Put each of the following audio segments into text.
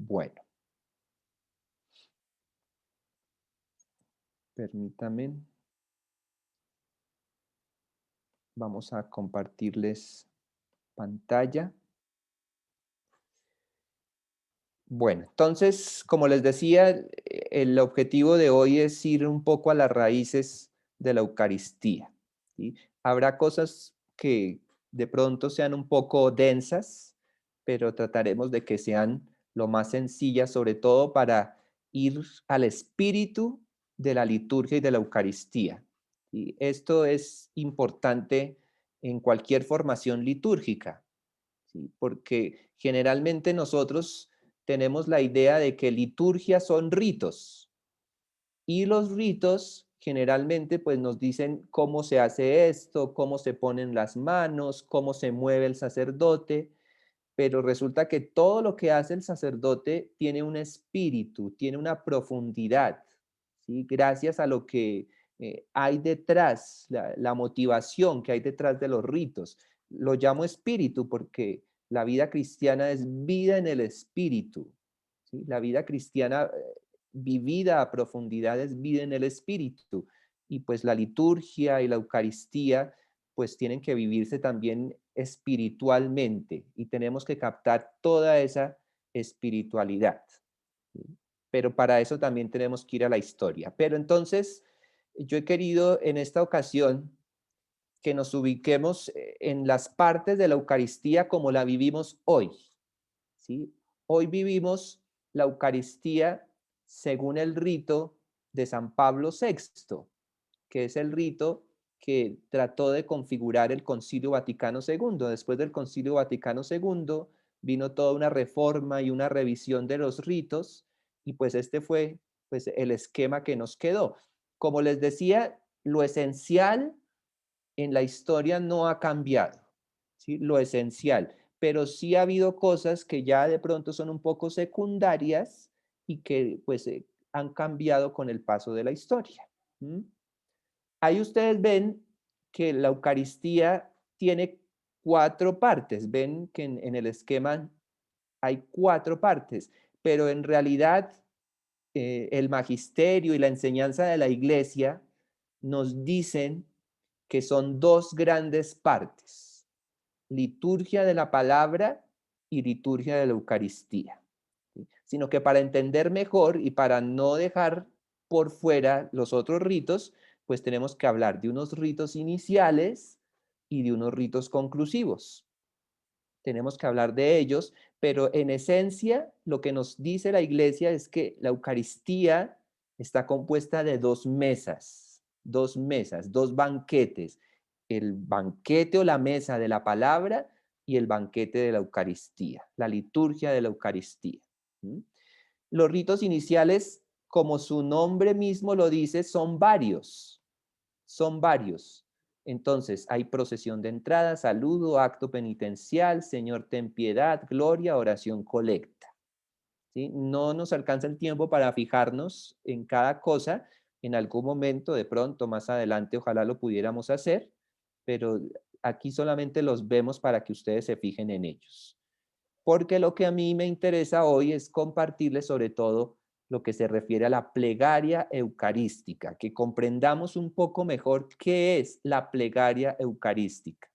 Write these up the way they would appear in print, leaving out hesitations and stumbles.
Bueno, permítame, vamos a compartirles pantalla. Bueno, entonces, como les decía, el objetivo de hoy es ir un poco a las raíces de la Eucaristía, ¿sí? Habrá cosas que de pronto sean un poco densas, pero trataremos de que sean lo más sencillas, sobre todo para ir al espíritu de la liturgia y de la Eucaristía. Y esto es importante en cualquier formación litúrgica, ¿sí? Porque generalmente nosotros tenemos la idea de que liturgia son ritos y los ritos generalmente pues nos dicen cómo se hace esto, cómo se ponen las manos, cómo se mueve el sacerdote, pero resulta que todo lo que hace el sacerdote tiene un espíritu, tiene una profundidad, ¿sí? Gracias a lo que hay detrás, la motivación que hay detrás de los ritos. Lo llamo espíritu porque la vida cristiana es vida en el espíritu, ¿sí? La vida cristiana vivida a profundidad es vida en el espíritu. Y pues la liturgia y la Eucaristía pues tienen que vivirse también espiritualmente y tenemos que captar toda esa espiritualidad, ¿sí? Pero para eso también tenemos que ir a la historia. Pero entonces, yo he querido en esta ocasión que nos ubiquemos en las partes de la Eucaristía como la vivimos hoy, ¿sí? Hoy vivimos la Eucaristía según el rito de San Pablo VI, que es el rito que trató de configurar el Concilio Vaticano II. Después del Concilio Vaticano II vino toda una reforma y una revisión de los ritos y pues este fue pues el esquema que nos quedó. Como les decía, lo esencial en la historia no ha cambiado, ¿sí? Lo esencial, pero sí ha habido cosas que ya de pronto son un poco secundarias y que pues han cambiado con el paso de la historia. ¿Mm? Ahí ustedes ven que la Eucaristía tiene 4 partes. Ven que en el esquema hay 4 partes, pero en realidad el magisterio y la enseñanza de la Iglesia nos dicen que son 2 grandes partes: liturgia de la palabra y liturgia de la Eucaristía, ¿sí? Sino que para entender mejor y para no dejar por fuera los otros ritos, pues tenemos que hablar de unos ritos iniciales y de unos ritos conclusivos. Tenemos que hablar de ellos, pero en esencia lo que nos dice la Iglesia es que la Eucaristía está compuesta de 2 mesas, 2 banquetes: el banquete o la mesa de la palabra y el banquete de la Eucaristía, la liturgia de la Eucaristía. ¿Mm? Los ritos iniciales, como su nombre mismo lo dice, son varios, son varios. Entonces, hay procesión de entrada, saludo, acto penitencial, Señor ten piedad, gloria, oración, colecta, ¿sí? No nos alcanza el tiempo para fijarnos en cada cosa. En algún momento, de pronto, más adelante, ojalá lo pudiéramos hacer, pero aquí solamente los vemos para que ustedes se fijen en ellos. Porque lo que a mí me interesa hoy es compartirles sobre todo lo que se refiere a la plegaria eucarística, que comprendamos un poco mejor qué es la plegaria eucarística.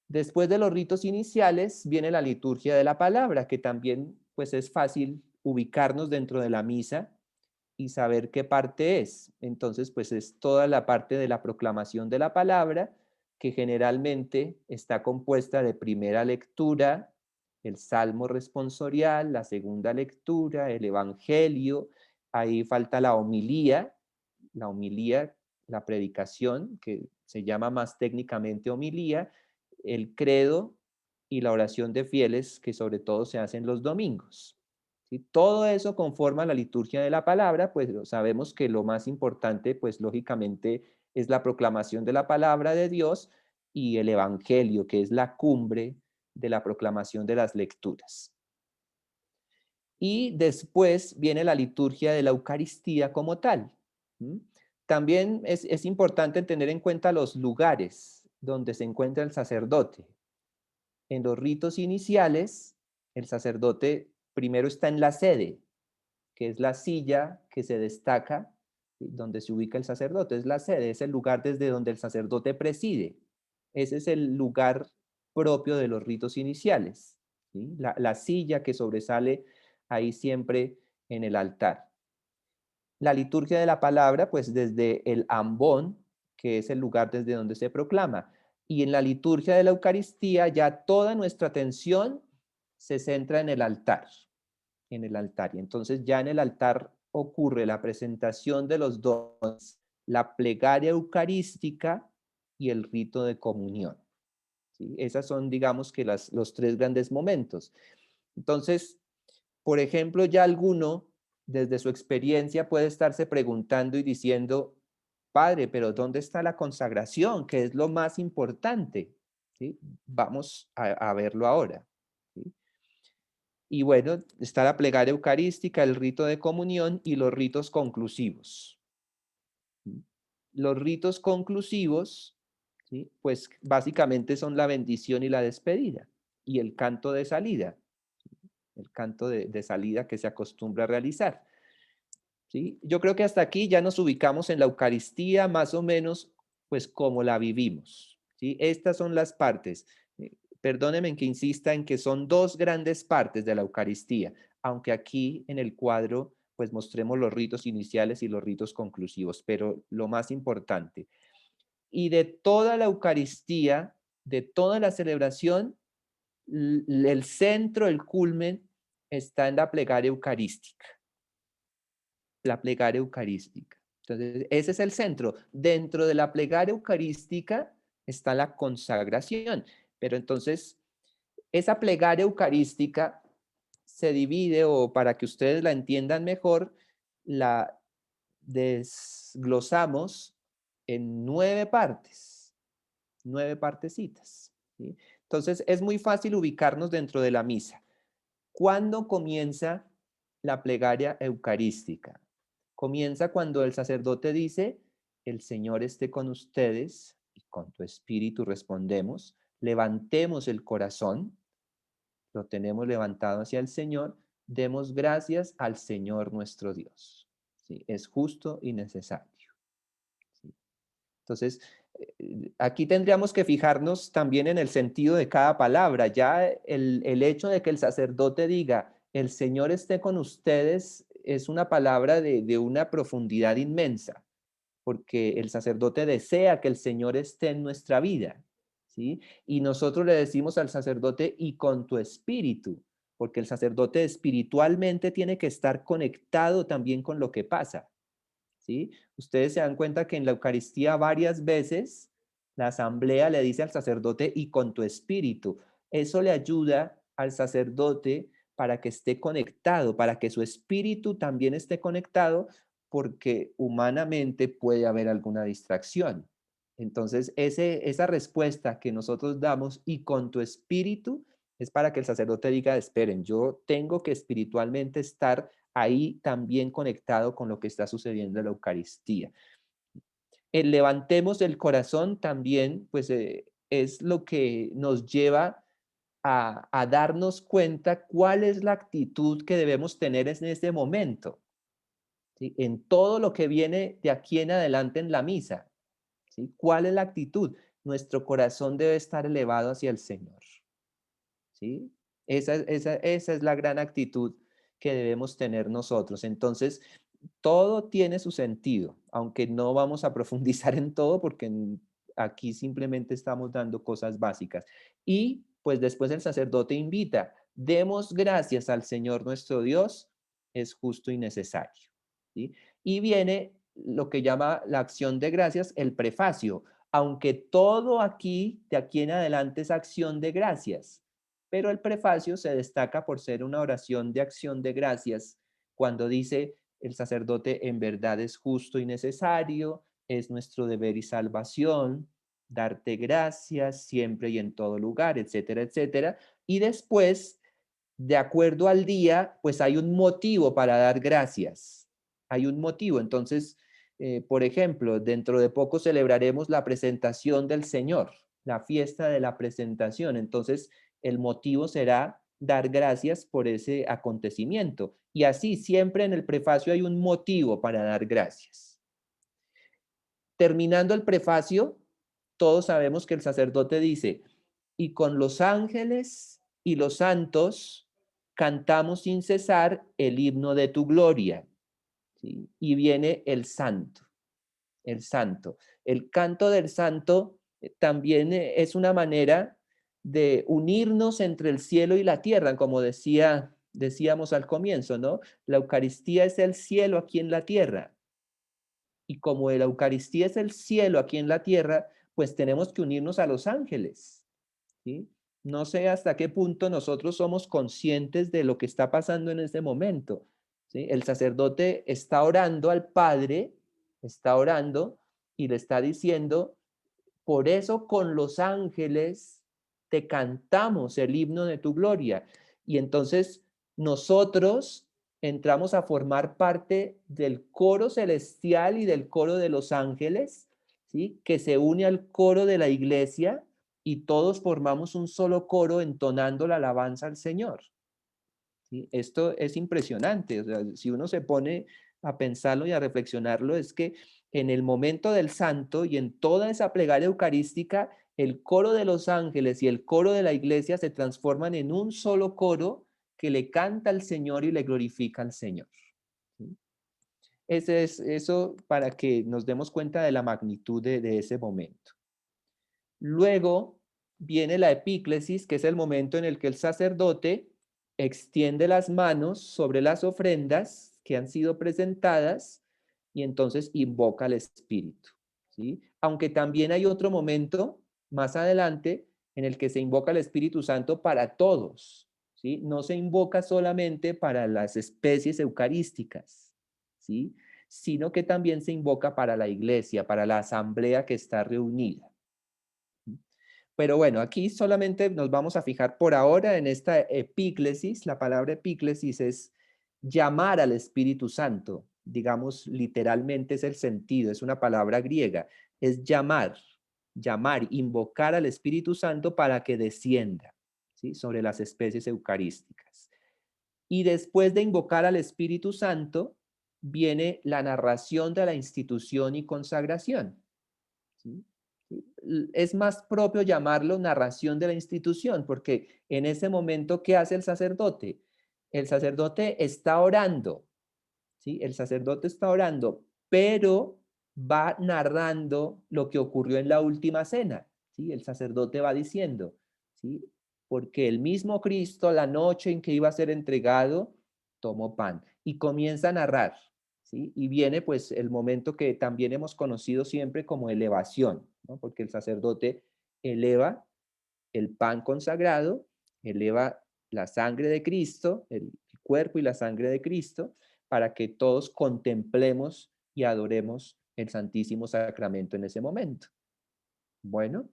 Después de los ritos iniciales viene la liturgia de la palabra, que también pues es fácil ubicarnos dentro de la misa y saber qué parte es. Entonces, pues es toda la parte de la proclamación de la palabra, que generalmente está compuesta de primera lectura, el salmo responsorial, la segunda lectura, el evangelio, ahí falta la homilía, la predicación, que se llama más técnicamente homilía, el credo y la oración de fieles, que sobre todo se hacen los domingos. ¿Sí? Todo eso conforma la liturgia de la palabra, pues sabemos que lo más importante, pues lógicamente, es la proclamación de la palabra de Dios y el evangelio, que es la cumbre de la proclamación de las lecturas. Y después viene la liturgia de la Eucaristía como tal. ¿Mm? También es importante tener en cuenta los lugares donde se encuentra el sacerdote. En los ritos iniciales, el sacerdote primero está en la sede, que es la silla que se destaca, ¿sí? Donde se ubica el sacerdote. Es la sede, es el lugar desde donde el sacerdote preside. Ese es el lugar propio de los ritos iniciales, ¿sí? La silla que sobresale ahí siempre en el altar. La liturgia de la palabra, pues desde el ambón, que es el lugar desde donde se proclama. Y en la liturgia de la Eucaristía ya toda nuestra atención se centra en el altar, en el altar. Y entonces ya en el altar ocurre la presentación de los dones, la plegaria eucarística y el rito de comunión, ¿sí? Esas son, digamos, que los tres grandes momentos. Entonces, por ejemplo, ya alguno, desde su experiencia, puede estarse preguntando y diciendo, Padre, pero ¿dónde está la consagración? Que es lo más importante, ¿sí? Vamos a verlo ahora, ¿sí? Y bueno, está la plegaria eucarística, el rito de comunión y los ritos conclusivos. ¿Sí? Los ritos conclusivos, ¿sí? Pues básicamente son la bendición y la despedida y el canto de salida, el canto de salida que se acostumbra a realizar, ¿sí? Yo creo que hasta aquí ya nos ubicamos en la Eucaristía más o menos pues como la vivimos, ¿sí? Estas son las partes. Perdónenme que insista en que son dos grandes partes de la Eucaristía, aunque aquí en el cuadro pues mostremos los ritos iniciales y los ritos conclusivos, pero lo más importante. Y de toda la Eucaristía, de toda la celebración, el centro, el culmen, está en la plegaria eucarística. La plegaria eucarística. Entonces, ese es el centro. Dentro de la plegaria eucarística está la consagración. Pero entonces, esa plegaria eucarística se divide, o para que ustedes la entiendan mejor, la desglosamos en 9 partes, 9 partecitas, ¿sí? Entonces, es muy fácil ubicarnos dentro de la misa. ¿Cuándo comienza la plegaria eucarística? Comienza cuando el sacerdote dice, el Señor esté con ustedes, y con tu espíritu respondemos, levantemos el corazón, lo tenemos levantado hacia el Señor, demos gracias al Señor nuestro Dios. ¿Sí? Es justo y necesario. ¿Sí? Entonces, aquí tendríamos que fijarnos también en el sentido de cada palabra. Ya el hecho de que el sacerdote diga, el Señor esté con ustedes, es una palabra de una profundidad inmensa, porque el sacerdote desea que el Señor esté en nuestra vida, ¿sí? Y nosotros le decimos al sacerdote, y con tu espíritu, porque el sacerdote espiritualmente tiene que estar conectado también con lo que pasa, ¿sí? Ustedes se dan cuenta que en la Eucaristía varias veces la asamblea le dice al sacerdote, y con tu espíritu. Eso le ayuda al sacerdote para que esté conectado, para que su espíritu también esté conectado, porque humanamente puede haber alguna distracción. Entonces, esa respuesta que nosotros damos, y con tu espíritu, es para que el sacerdote diga, esperen, yo tengo que espiritualmente estar ahí también conectado con lo que está sucediendo en la Eucaristía. El levantemos el corazón también, pues es lo que nos lleva a darnos cuenta cuál es la actitud que debemos tener en este momento, ¿sí? En todo lo que viene de aquí en adelante en la misa, ¿sí? ¿Cuál es la actitud? Nuestro corazón debe estar elevado hacia el Señor, ¿sí? Esa es la gran actitud que debemos tener nosotros. Entonces, todo tiene su sentido, aunque no vamos a profundizar en todo porque aquí simplemente estamos dando cosas básicas. Y pues después el sacerdote invita, demos gracias al Señor nuestro Dios, es justo y necesario, ¿sí? Y viene lo que llama la acción de gracias, el prefacio, aunque todo aquí, de aquí en adelante, es acción de gracias, pero el prefacio se destaca por ser una oración de acción de gracias cuando dice, el sacerdote en verdad es justo y necesario, es nuestro deber y salvación, darte gracias siempre y en todo lugar, etcétera, etcétera. Y después, de acuerdo al día, pues hay un motivo para dar gracias. Hay un motivo. Entonces, por ejemplo, dentro de poco celebraremos la presentación del Señor, la fiesta de la presentación. Entonces, el motivo será dar gracias por ese acontecimiento. Y así, siempre en el prefacio hay un motivo para dar gracias. Terminando el prefacio, todos sabemos que el sacerdote dice, y con los ángeles y los santos cantamos sin cesar el himno de tu gloria. ¿Sí? Y viene el santo, el santo. El canto del santo también es una manera de unirnos entre el cielo y la tierra, como decíamos al comienzo, ¿no? La Eucaristía es el cielo aquí en la tierra. Y como la Eucaristía es el cielo aquí en la tierra, pues tenemos que unirnos a los ángeles, ¿sí? No sé hasta qué punto nosotros somos conscientes de lo que está pasando en este momento, ¿sí? El sacerdote está orando al Padre, está orando y le está diciendo, por eso con los ángeles te cantamos el himno de tu gloria. Y entonces nosotros entramos a formar parte del coro celestial y del coro de los ángeles, ¿sí? Que se une al coro de la iglesia y todos formamos un solo coro entonando la alabanza al Señor. ¿Sí? Esto es impresionante. O sea, si uno se pone a pensarlo y a reflexionarlo, es que en el momento del santo y en toda esa plegaria eucarística, el coro de los ángeles y el coro de la iglesia se transforman en un solo coro que le canta al Señor y le glorifica al Señor. ¿Sí? Ese es eso para que nos demos cuenta de la magnitud de ese momento. Luego viene la epíclesis, que es el momento en el que el sacerdote extiende las manos sobre las ofrendas que han sido presentadas y entonces invoca al Espíritu, ¿sí? Aunque también hay otro momento más adelante en el que se invoca al Espíritu Santo para todos, ¿sí? No se invoca solamente para las especies eucarísticas, ¿sí? Sino que también se invoca para la iglesia, para la asamblea que está reunida. Pero bueno, aquí solamente nos vamos a fijar por ahora en esta epíclesis. La palabra epíclesis es llamar al Espíritu Santo. Digamos, literalmente es el sentido, es una palabra griega. Es llamar, invocar al Espíritu Santo para que descienda, ¿sí? Sobre las especies eucarísticas. Y después de invocar al Espíritu Santo, viene la narración de la institución y consagración, ¿sí? Es más propio llamarlo narración de la institución, porque en ese momento, ¿qué hace el sacerdote? El sacerdote está orando, ¿sí? El sacerdote está orando, pero va narrando lo que ocurrió en la última cena, ¿sí? El sacerdote va diciendo, ¿sí? Porque el mismo Cristo, la noche en que iba a ser entregado, tomó pan y comienza a narrar, ¿sí? Y viene pues el momento que también hemos conocido siempre como elevación, ¿no? Porque el sacerdote eleva el pan consagrado, eleva la sangre de Cristo, el cuerpo y la sangre de Cristo, para que todos contemplemos y adoremos el Santísimo Sacramento en ese momento. Bueno,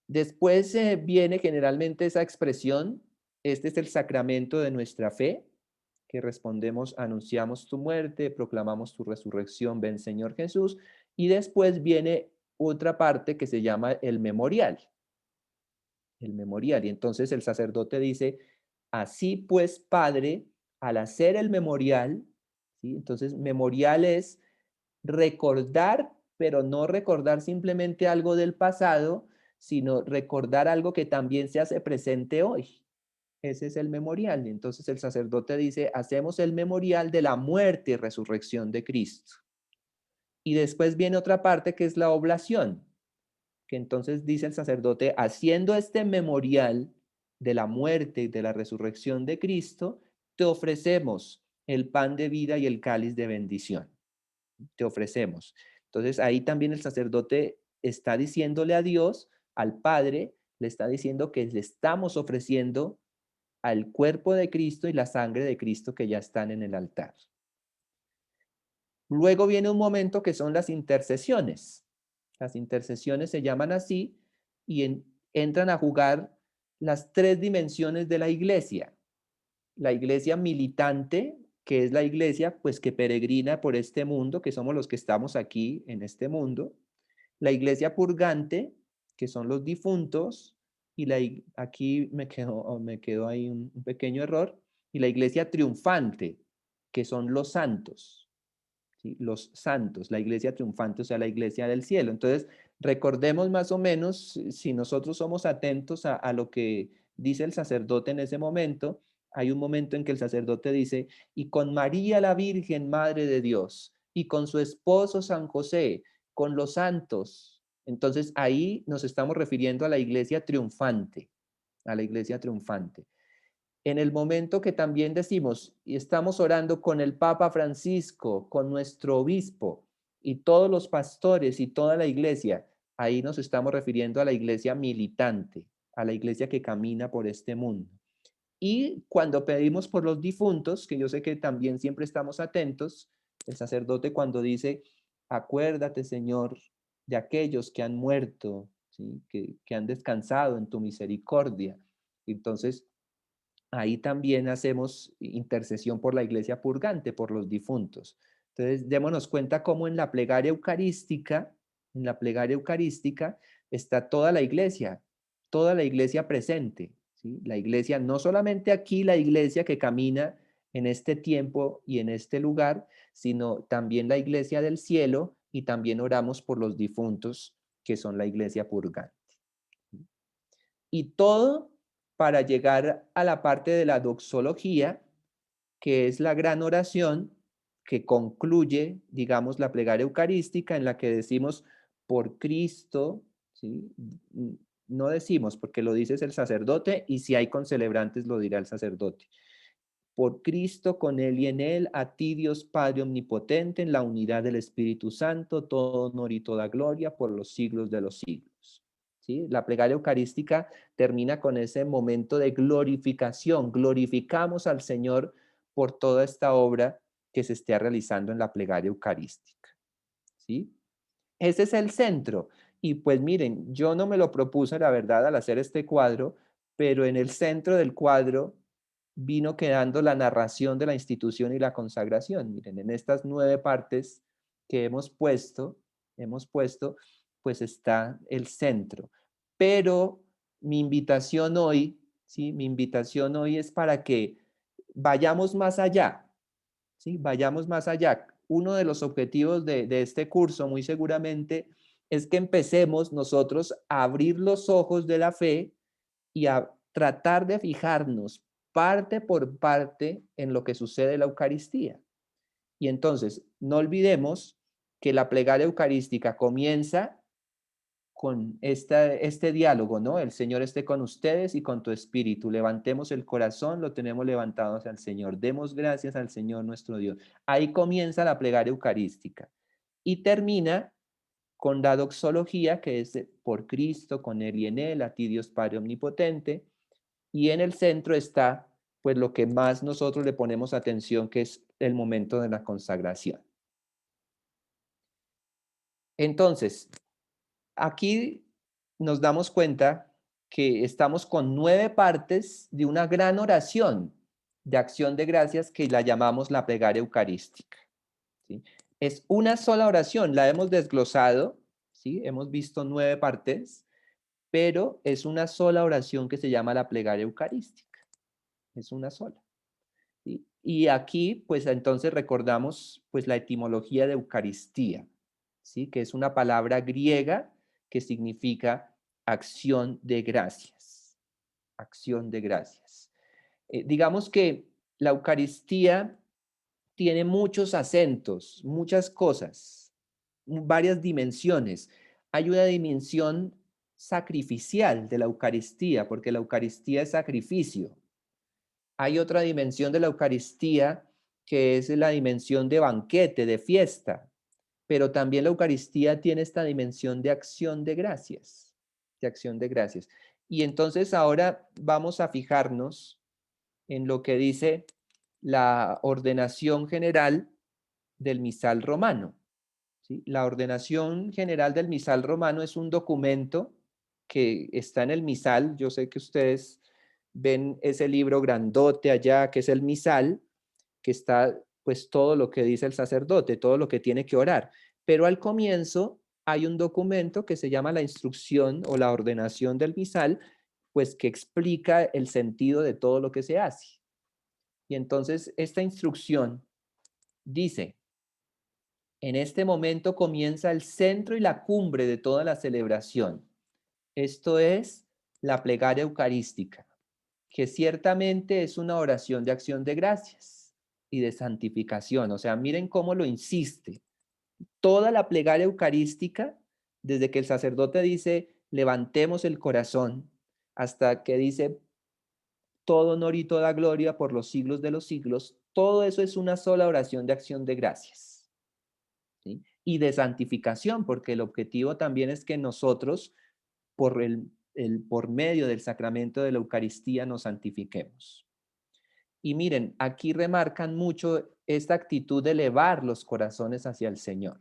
después viene generalmente esa expresión, este es el sacramento de nuestra fe, que respondemos, anunciamos tu muerte, proclamamos tu resurrección, ven Señor Jesús, y después viene otra parte que se llama el memorial. El memorial. Y entonces el sacerdote dice, así pues, Padre, al hacer el memorial, ¿sí? Entonces, memorial es recordar, pero no recordar simplemente algo del pasado, sino recordar algo que también se hace presente hoy. Ese es el memorial. Entonces el sacerdote dice, hacemos el memorial de la muerte y resurrección de Cristo. Y después viene otra parte que es la oblación, que entonces dice el sacerdote, haciendo este memorial de la muerte y de la resurrección de Cristo, te ofrecemos el pan de vida y el cáliz de bendición. Te ofrecemos. Entonces ahí también el sacerdote está diciéndole a Dios, al Padre, le está diciendo que le estamos ofreciendo al cuerpo de Cristo y la sangre de Cristo que ya están en el altar. Luego viene un momento que son las intercesiones. Las intercesiones se llaman así y entran a jugar las tres dimensiones de la iglesia. La iglesia militante, que es la iglesia pues que peregrina por este mundo, que somos los que estamos aquí en este mundo. La iglesia purgante, que son los difuntos, aquí me quedó ahí un pequeño error, y la iglesia triunfante, que son los santos. ¿Sí? Los santos, la iglesia triunfante, o sea, la iglesia del cielo. Entonces, recordemos más o menos, si nosotros somos atentos a lo que dice el sacerdote en ese momento, hay un momento en que el sacerdote dice, y con María la Virgen, Madre de Dios, y con su esposo San José, con los santos. Entonces, ahí nos estamos refiriendo a la iglesia triunfante, a la iglesia triunfante. En el momento que también decimos y estamos orando con el Papa Francisco, con nuestro obispo y todos los pastores y toda la iglesia, ahí nos estamos refiriendo a la iglesia militante, a la iglesia que camina por este mundo. Y cuando pedimos por los difuntos, que yo sé que también siempre estamos atentos, el sacerdote cuando dice, acuérdate, Señor, de aquellos que han muerto, ¿sí? que han descansado en tu misericordia. Entonces, ahí también hacemos intercesión por la iglesia purgante, por los difuntos. Entonces, démonos cuenta cómo en la plegaria eucarística está toda la iglesia presente, ¿sí? La iglesia, no solamente aquí la iglesia que camina en este tiempo y en este lugar, sino también la iglesia del cielo, y también oramos por los difuntos, que son la iglesia purgante. Y todo para llegar a la parte de la doxología, que es la gran oración que concluye, digamos, la plegaria eucarística, en la que decimos por Cristo, ¿sí? No decimos porque lo dice el sacerdote, y si hay concelebrantes lo dirá el sacerdote. Por Cristo, con Él y en Él, a ti Dios Padre Omnipotente, en la unidad del Espíritu Santo, todo honor y toda gloria por los siglos de los siglos. ¿Sí? La plegaria eucarística termina con ese momento de glorificación. Glorificamos al Señor por toda esta obra que se esté realizando en la plegaria eucarística. ¿Sí? Ese es el centro. Y pues miren, yo no me lo propuse, la verdad, al hacer este cuadro, pero en el centro del cuadro vino quedando la narración de la institución y la consagración. Miren, en estas 9 partes que hemos puesto, pues está el centro. Pero mi invitación hoy, ¿sí? Mi invitación hoy es para que vayamos más allá, ¿sí? Vayamos más allá. Uno de los objetivos de este curso, muy seguramente, es que empecemos nosotros a abrir los ojos de la fe y a tratar de fijarnos parte por parte en lo que sucede en la Eucaristía. Y entonces, no olvidemos que la plegaria eucarística comienza con este diálogo, ¿no? El Señor esté con ustedes y con tu espíritu. Levantemos el corazón, lo tenemos levantado hacia el Señor. Demos gracias al Señor nuestro Dios. Ahí comienza la plegaria eucarística y termina con la doxología, que es por Cristo, con Él y en Él, a ti Dios Padre Omnipotente. Y en el centro está, pues, lo que más nosotros le ponemos atención, que es el momento de la consagración. Entonces, aquí nos damos cuenta que estamos con 9 partes de una gran oración de acción de gracias que la llamamos la plegaria eucarística, ¿sí? Es una sola oración, la hemos desglosado, ¿sí? Hemos visto 9 partes, pero es una sola oración que se llama la plegaria eucarística. Es una sola, ¿sí? Y aquí, pues entonces recordamos pues la etimología de Eucaristía, ¿sí? Que es una palabra griega que significa acción de gracias. Acción de gracias. Digamos que la Eucaristía tiene muchos acentos, muchas cosas, varias dimensiones. Hay una dimensión sacrificial de la Eucaristía, porque la Eucaristía es sacrificio. Hay otra dimensión de la Eucaristía que es la dimensión de banquete, de fiesta, pero también la Eucaristía tiene esta dimensión de acción de gracias, de acción de gracias. Y entonces ahora vamos a fijarnos en lo que dice la ordenación general del misal romano, ¿sí? La ordenación general del misal romano es un documento que está en el misal. Yo sé que ustedes ven ese libro grandote allá, que es el misal, que está pues todo lo que dice el sacerdote, todo lo que tiene que orar. Pero al comienzo hay un documento que se llama la instrucción o la ordenación del misal, pues que explica el sentido de todo lo que se hace. Y entonces esta instrucción dice, en este momento comienza el centro y la cumbre de toda la celebración. Esto es la plegaria eucarística, que ciertamente es una oración de acción de gracias y de santificación. O sea, miren cómo lo insiste. Toda la plegaria eucarística, desde que el sacerdote dice, levantemos el corazón, hasta que dice, todo honor y toda gloria por los siglos de los siglos, todo eso es una sola oración de acción de gracias, ¿sí? Y de santificación, porque el objetivo también es que nosotros, por medio del sacramento de la Eucaristía, nos santifiquemos. Y miren, aquí remarcan mucho esta actitud de elevar los corazones hacia el Señor.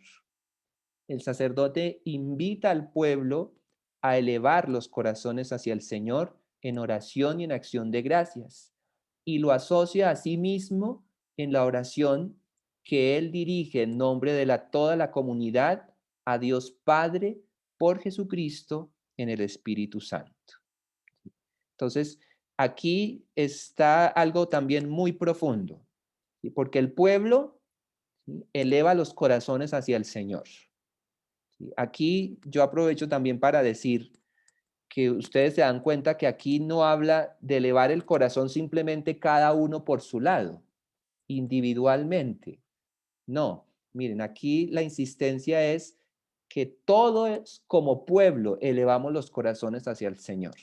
El sacerdote invita al pueblo a elevar los corazones hacia el Señor en oración y en acción de gracias, y lo asocia a sí mismo en la oración que él dirige en nombre de toda la comunidad a Dios Padre por Jesucristo en el Espíritu Santo. Entonces, aquí está algo también muy profundo, ¿sí? Porque el pueblo, ¿sí?, eleva los corazones hacia el Señor. ¿Sí? Aquí yo aprovecho también para decir que ustedes se dan cuenta que aquí no habla de elevar el corazón simplemente cada uno por su lado, individualmente. No, miren, aquí la insistencia es que todos como pueblo elevamos los corazones hacia el Señor.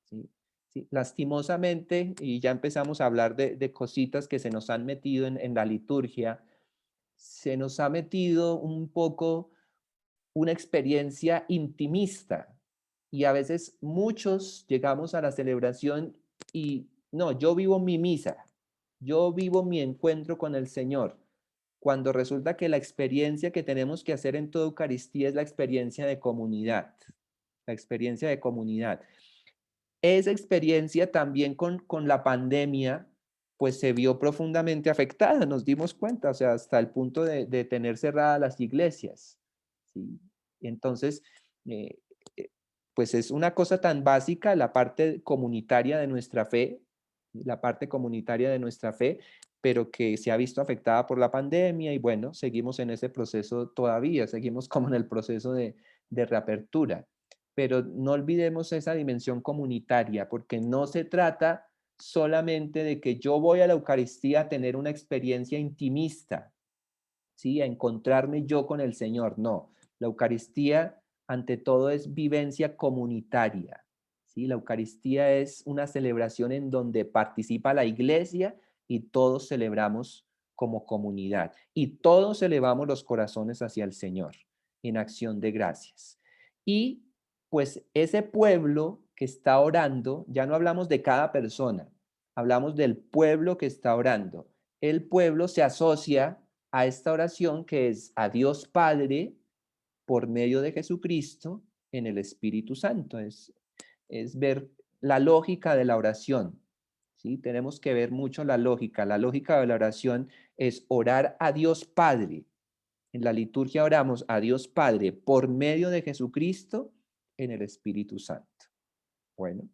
¿Sí? Sí, lastimosamente, y ya empezamos a hablar de cositas que se nos han metido en la liturgia, se nos ha metido un poco una experiencia intimista y a veces muchos llegamos a la celebración y no, yo vivo mi misa, yo vivo mi encuentro con el Señor, cuando resulta que la experiencia que tenemos que hacer en toda Eucaristía es la experiencia de comunidad, la experiencia de comunidad. Esa experiencia también con la pandemia, pues se vio profundamente afectada, nos dimos cuenta, o sea, hasta el punto de tener cerradas las iglesias, ¿sí? Entonces, eh, eh, pues es una cosa tan básica la parte comunitaria de nuestra fe, la parte comunitaria de nuestra fe, pero que se ha visto afectada por la pandemia y bueno, seguimos en ese proceso todavía, seguimos como en el proceso de reapertura, pero no olvidemos esa dimensión comunitaria, porque no se trata solamente de que yo voy a la Eucaristía a tener una experiencia intimista, ¿sí? A encontrarme yo con el Señor. No, la Eucaristía ante todo es vivencia comunitaria, ¿sí? La Eucaristía es una celebración en donde participa la iglesia y todos celebramos como comunidad y todos elevamos los corazones hacia el Señor en acción de gracias. Y pues ese pueblo que está orando, ya no hablamos de cada persona, hablamos del pueblo que está orando. El pueblo se asocia a esta oración que es a Dios Padre por medio de Jesucristo en el Espíritu Santo. Es ver la lógica de la oración, ¿sí? Tenemos que ver mucho la lógica. La lógica de la oración es orar a Dios Padre. En la liturgia oramos a Dios Padre por medio de Jesucristo en el Espíritu Santo. Bueno,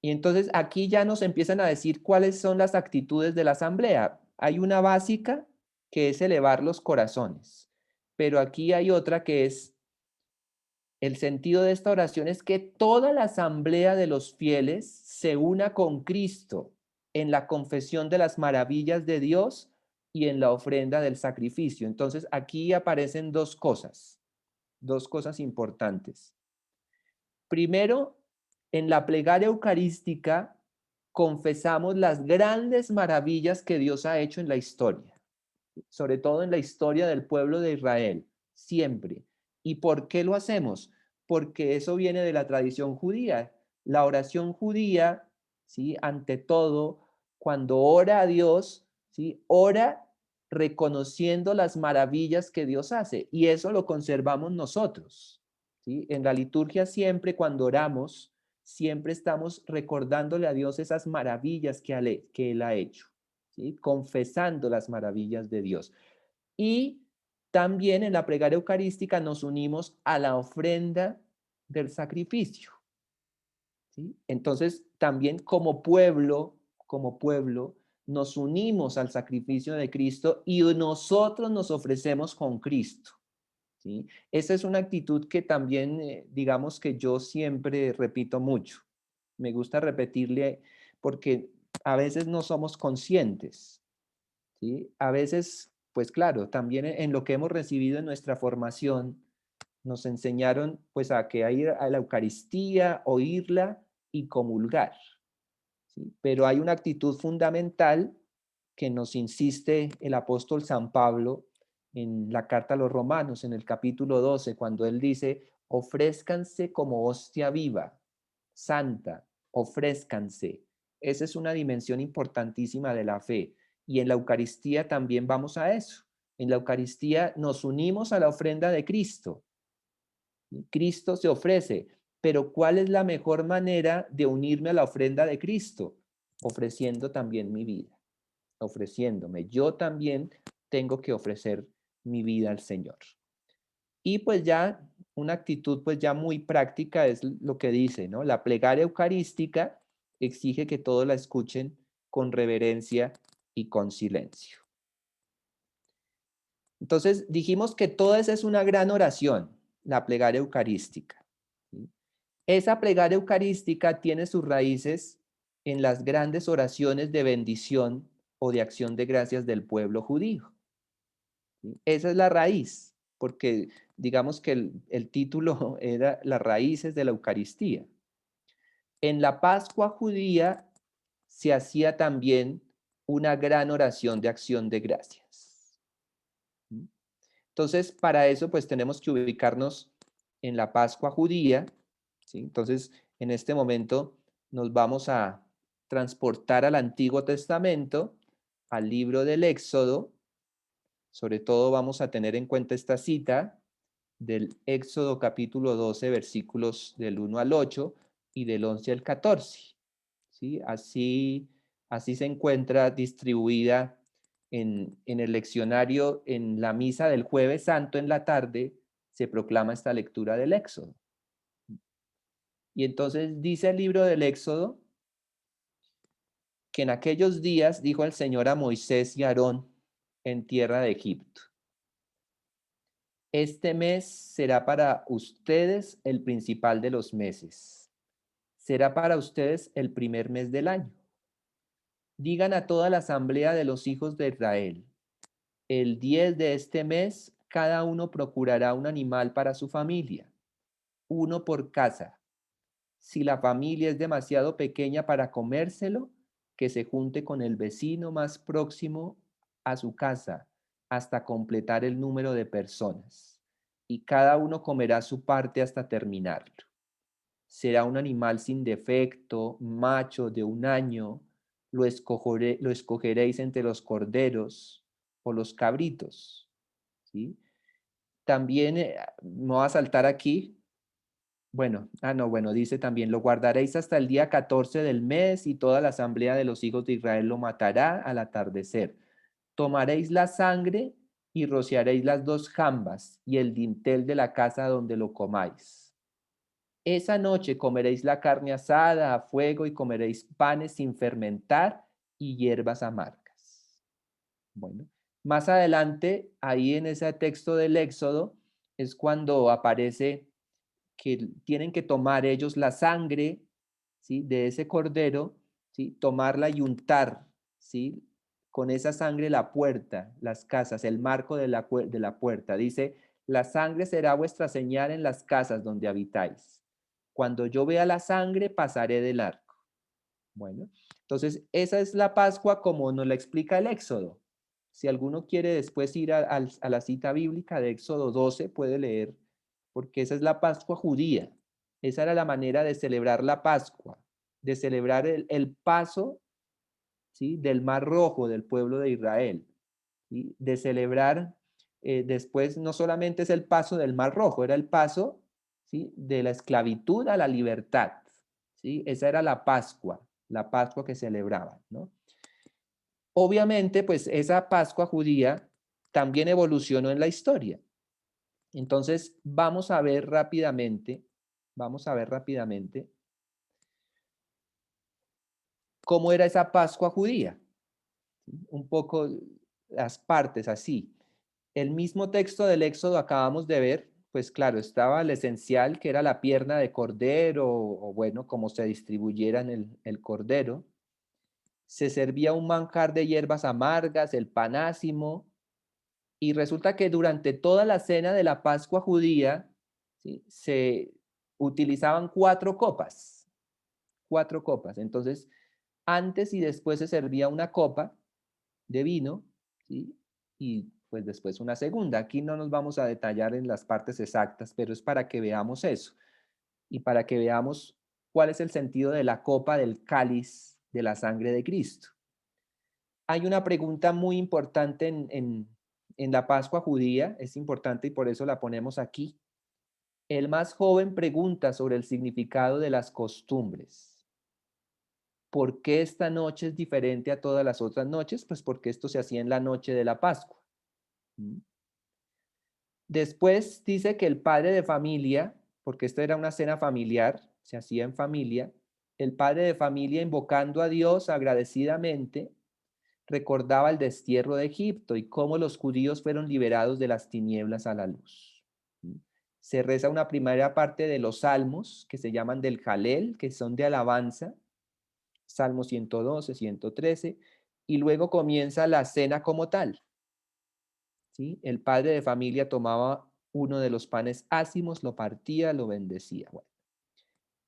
y entonces aquí ya nos empiezan a decir cuáles son las actitudes de la asamblea. Hay una básica que es elevar los corazones, pero aquí hay otra que es, el sentido de esta oración es que toda la asamblea de los fieles se una con Cristo en la confesión de las maravillas de Dios y en la ofrenda del sacrificio. Entonces aquí aparecen dos cosas importantes. Primero, en la plegaria eucarística confesamos las grandes maravillas que Dios ha hecho en la historia, sobre todo en la historia del pueblo de Israel, siempre. ¿Y por qué lo hacemos? Porque eso viene de la tradición judía. La oración judía, ¿sí?, ante todo, cuando ora a Dios, ¿sí?, ora reconociendo las maravillas que Dios hace, y eso lo conservamos nosotros, ¿sí? En la liturgia siempre cuando oramos, siempre estamos recordándole a Dios esas maravillas que Él ha hecho, ¿sí?, confesando las maravillas de Dios. Y también en la plegaria eucarística nos unimos a la ofrenda del sacrificio. ¿sí? Entonces, también como pueblo, nos unimos al sacrificio de Cristo y nosotros nos ofrecemos con Cristo, ¿sí? Esa es una actitud que también, digamos que yo siempre repito mucho. Me gusta repetirle porque a veces no somos conscientes, ¿sí? A veces, pues claro, también en lo que hemos recibido en nuestra formación, nos enseñaron pues a que a ir a la Eucaristía, oírla y comulgar, ¿sí? Pero hay una actitud fundamental que nos insiste el apóstol San Pablo en la carta a los Romanos, en el capítulo 12, cuando él dice, ofrézcanse como hostia viva, santa, ofrézcanse. Esa es una dimensión importantísima de la fe. Y en la Eucaristía también vamos a eso. En la Eucaristía nos unimos a la ofrenda de Cristo. Cristo se ofrece, pero ¿cuál es la mejor manera de unirme a la ofrenda de Cristo? Ofreciendo también mi vida, ofreciéndome. Yo también tengo que ofrecer mi vida al Señor. Y pues ya una actitud pues ya muy práctica es lo que dice, ¿no? La plegaria eucarística exige que todos la escuchen con reverencia y con silencio. Entonces dijimos que toda esa es una gran oración, la plegaria eucarística, ¿sí? Esa plegaria eucarística tiene sus raíces en las grandes oraciones de bendición o de acción de gracias del pueblo judío, ¿sí? Esa es la raíz, porque digamos que el título era las raíces de la Eucaristía. En la Pascua judía se hacía también una gran oración de acción de gracias. Entonces, para eso, pues tenemos que ubicarnos en la Pascua judía, ¿sí? Entonces, en este momento nos vamos a transportar al Antiguo Testamento, al libro del Éxodo. Sobre todo vamos a tener en cuenta esta cita del Éxodo capítulo 12, versículos del 1 al 8 y del 11 al 14, ¿sí? Así se encuentra distribuida en el leccionario, en la misa del Jueves Santo en la tarde, se proclama esta lectura del Éxodo. Y entonces dice el libro del Éxodo que en aquellos días dijo el Señor a Moisés y a Aarón en tierra de Egipto: este mes será para ustedes el principal de los meses. Será para ustedes el primer mes del año. Digan a toda la asamblea de los hijos de Israel: el 10 de este mes, cada uno procurará un animal para su familia, uno por casa. Si la familia es demasiado pequeña para comérselo, que se junte con el vecino más próximo a su casa hasta completar el número de personas, y cada uno comerá su parte hasta terminarlo. Será un animal sin defecto, macho de 1 año, lo escogeréis entre los corderos o los cabritos, ¿sí? También me voy a saltar aquí. Bueno, no, bueno, dice también, lo guardaréis hasta el día 14 del mes y toda la asamblea de los hijos de Israel lo matará al atardecer. Tomaréis la sangre y rociaréis las 2 jambas y el dintel de la casa donde lo comáis. Esa noche comeréis la carne asada a fuego y comeréis panes sin fermentar y hierbas amargas. Bueno, más adelante, ahí en ese texto del Éxodo, es cuando aparece que tienen que tomar ellos la sangre, ¿sí?, de ese cordero, ¿sí?, tomarla y untar, ¿sí?, con esa sangre la puerta, las casas, el marco de la puerta. Dice, la sangre será vuestra señal en las casas donde habitáis. Cuando yo vea la sangre, pasaré del arco. Bueno, entonces esa es la Pascua como nos la explica el Éxodo. Si alguno quiere después ir a la cita bíblica de Éxodo 12, puede leer, porque esa es la Pascua judía. Esa era la manera de celebrar la Pascua, de celebrar el paso, ¿sí?, del Mar Rojo del pueblo de Israel, ¿sí?, de celebrar después no solamente es el paso del Mar Rojo, era el paso, ¿sí?, de la esclavitud a la libertad, ¿sí? Esa era la Pascua que celebraban, ¿no? Obviamente, pues esa Pascua judía también evolucionó en la historia. Entonces, vamos a ver rápidamente cómo era esa Pascua judía. Un poco las partes así. El mismo texto del Éxodo acabamos de ver, pues claro, estaba el esencial que era la pierna de cordero, o bueno, cómo se distribuyeran el cordero. Se servía un manjar de hierbas amargas, el panácimo, y resulta que durante toda la cena de la Pascua judía, ¿sí?, se utilizaban cuatro copas. Entonces, antes y después se servía una copa de vino, ¿sí?, y pues después una segunda. Aquí no nos vamos a detallar en las partes exactas, pero es para que veamos eso y para que veamos cuál es el sentido de la copa del cáliz de la sangre de Cristo. Hay una pregunta muy importante en la Pascua judía, es importante y por eso la ponemos aquí. El más joven pregunta sobre el significado de las costumbres. ¿Por qué esta noche es diferente a todas las otras noches? Pues porque esto se hacía en la noche de la Pascua. ¿Mm? Después dice que el padre de familia, porque esto era una cena familiar, se hacía en familia, el padre de familia invocando a Dios agradecidamente, recordaba el destierro de Egipto y cómo los judíos fueron liberados de las tinieblas a la luz. ¿Mm? Se reza una primera parte de los salmos que se llaman del Jalel, que son de alabanza, Salmo 112, 113, y luego comienza la cena como tal. ¿Sí? El padre de familia tomaba uno de los panes ácimos, lo partía, lo bendecía. Bueno,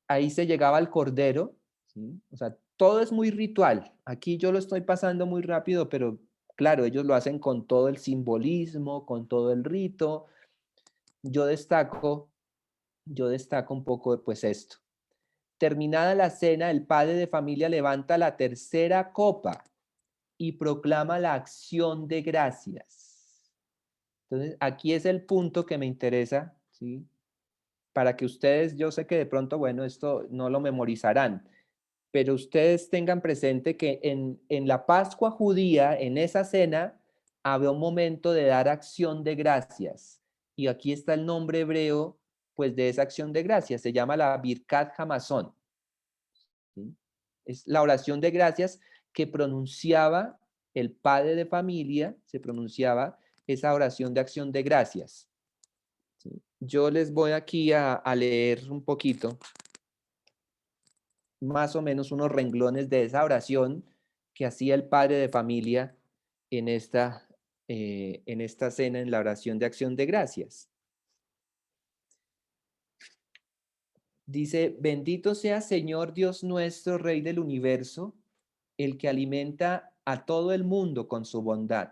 ahí se llegaba al cordero, ¿sí? O sea, todo es muy ritual. Aquí yo lo estoy pasando muy rápido, pero claro, ellos lo hacen con todo el simbolismo, con todo el rito. Yo destaco, yo destaco un poco pues esto. Terminada la cena, el padre de familia levanta la tercera copa y proclama la acción de gracias. Entonces, aquí es el punto que me interesa, ¿sí? Para que ustedes, yo sé que de pronto, bueno, esto no lo memorizarán, pero ustedes tengan presente que en la Pascua judía, en esa cena, había un momento de dar acción de gracias. Y aquí está el nombre hebreo, pues, de esa acción de gracias. Se llama la Birkat Hamazon, ¿sí? Es la oración de gracias que pronunciaba el padre de familia, se pronunciaba esa oración de acción de gracias, ¿sí? Yo les voy aquí a leer un poquito, más o menos unos renglones de esa oración que hacía el padre de familia en esta cena, en la oración de acción de gracias. Dice, bendito sea Señor Dios nuestro, Rey del universo, el que alimenta a todo el mundo con su bondad,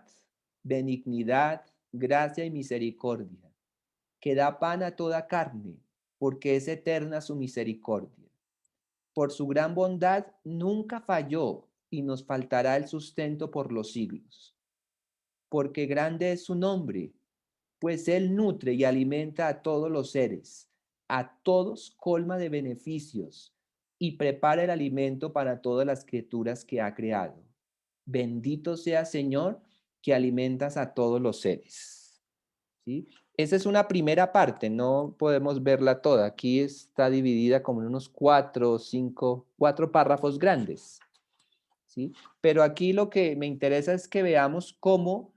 benignidad, gracia y misericordia, que da pan a toda carne, porque es eterna su misericordia. Por su gran bondad nunca falló y nos faltará el sustento por los siglos. Porque grande es su nombre, pues Él nutre y alimenta a todos los seres, a todos colma de beneficios y prepara el alimento para todas las criaturas que ha creado. Bendito sea Señor, que alimentas a todos los seres. ¿Sí? Esa es una primera parte, no podemos verla toda. Aquí está dividida como en unos cuatro párrafos grandes. ¿Sí? Pero aquí lo que me interesa es que veamos cómo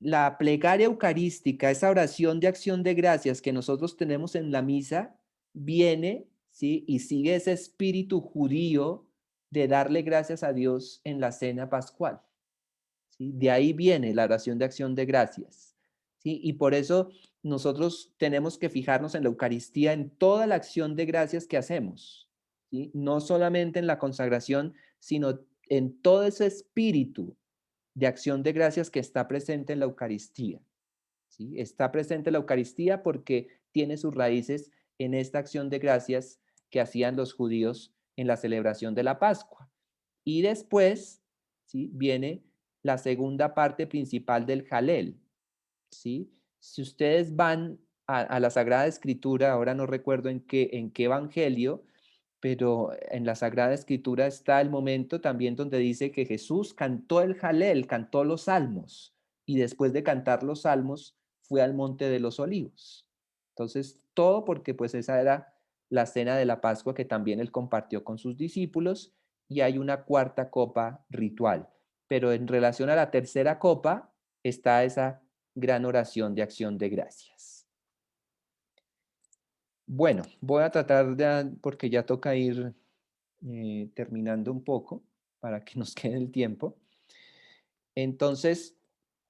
la plegaria eucarística, esa oración de acción de gracias que nosotros tenemos en la misa, viene, ¿sí?, y sigue ese espíritu judío de darle gracias a Dios en la cena pascual, ¿sí? De ahí viene la oración de acción de gracias, ¿sí? Y por eso nosotros tenemos que fijarnos en la Eucaristía, en toda la acción de gracias que hacemos, ¿sí? No solamente en la consagración, sino en todo ese espíritu de acción de gracias que está presente en la Eucaristía, ¿sí? Está presente en la Eucaristía porque tiene sus raíces en esta acción de gracias que hacían los judíos en la celebración de la Pascua. Y después, ¿sí?, viene la segunda parte principal del Jalel, ¿sí? Si ustedes van a la Sagrada Escritura, ahora no recuerdo en qué evangelio, pero en la Sagrada Escritura está el momento también donde dice que Jesús cantó el Jalel, cantó los salmos, y después de cantar los salmos fue al Monte de los Olivos. Entonces, todo porque pues esa era la cena de la Pascua que también él compartió con sus discípulos y hay una cuarta copa ritual. Pero en relación a la tercera copa está esa gran oración de acción de gracias. Bueno, voy a tratar de, porque ya toca ir terminando un poco para que nos quede el tiempo. Entonces,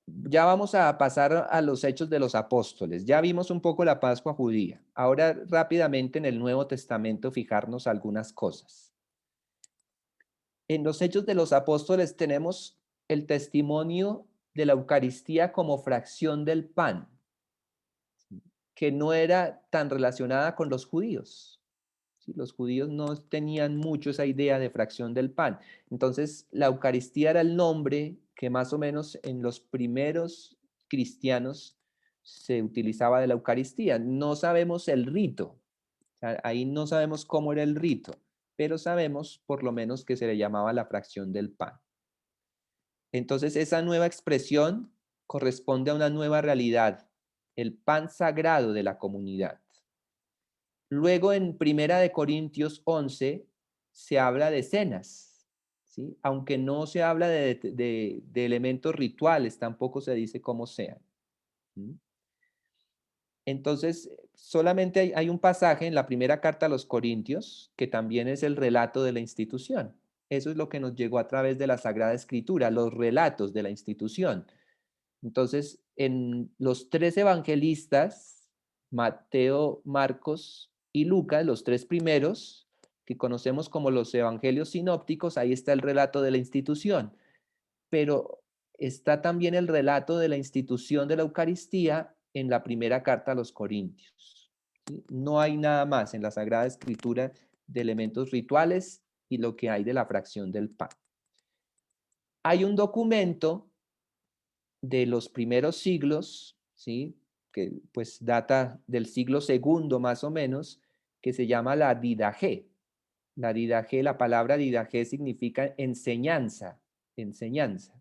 ya vamos a pasar a los hechos de los apóstoles. Ya vimos un poco la Pascua judía. Ahora rápidamente en el Nuevo Testamento fijarnos algunas cosas. En los hechos de los apóstoles tenemos el testimonio de la Eucaristía como fracción del pan, que no era tan relacionada con los judíos. ¿Sí? Los judíos no tenían mucho esa idea de fracción del pan. Entonces, la Eucaristía era el nombre que más o menos en los primeros cristianos se utilizaba de la Eucaristía. No sabemos el rito, o sea, ahí no sabemos cómo era el rito, pero sabemos por lo menos que se le llamaba la fracción del pan. Entonces, esa nueva expresión corresponde a una nueva realidad, el pan sagrado de la comunidad. Luego en Primera de Corintios 11 se habla de cenas, ¿sí? Aunque no se habla de elementos rituales, tampoco se dice cómo sean. ¿Sí? Entonces, solamente hay un pasaje en la primera carta a los Corintios que también es el relato de la institución. Eso es lo que nos llegó a través de la Sagrada Escritura, los relatos de la institución. Entonces, en los tres evangelistas, Mateo, Marcos y Lucas, los tres primeros, que conocemos como los evangelios sinópticos, ahí está el relato de la institución. Pero está también el relato de la institución de la Eucaristía en la primera carta a los Corintios. ¿Sí? No hay nada más en la Sagrada Escritura de elementos rituales y lo que hay de la fracción del pan. Hay un documento de los primeros siglos, ¿sí? Que pues data del siglo segundo más o menos, que se llama la Didaché. La Didaché, la palabra Didaché significa enseñanza, enseñanza.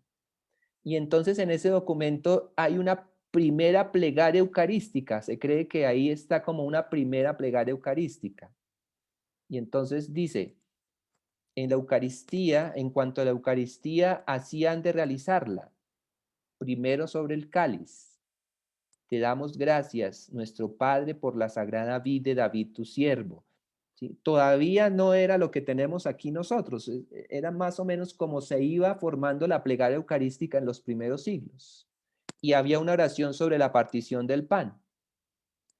Y entonces en ese documento hay una primera plegaria eucarística, se cree que ahí está como una primera plegaria eucarística. Y entonces dice, en la Eucaristía, en cuanto a la Eucaristía, así han de realizarla. Primero sobre el cáliz. Te damos gracias, nuestro Padre, por la sagrada vid de David, tu siervo. ¿Sí? Todavía no era lo que tenemos aquí nosotros, era más o menos como se iba formando la plegaria eucarística en los primeros siglos. Y había una oración sobre la partición del pan.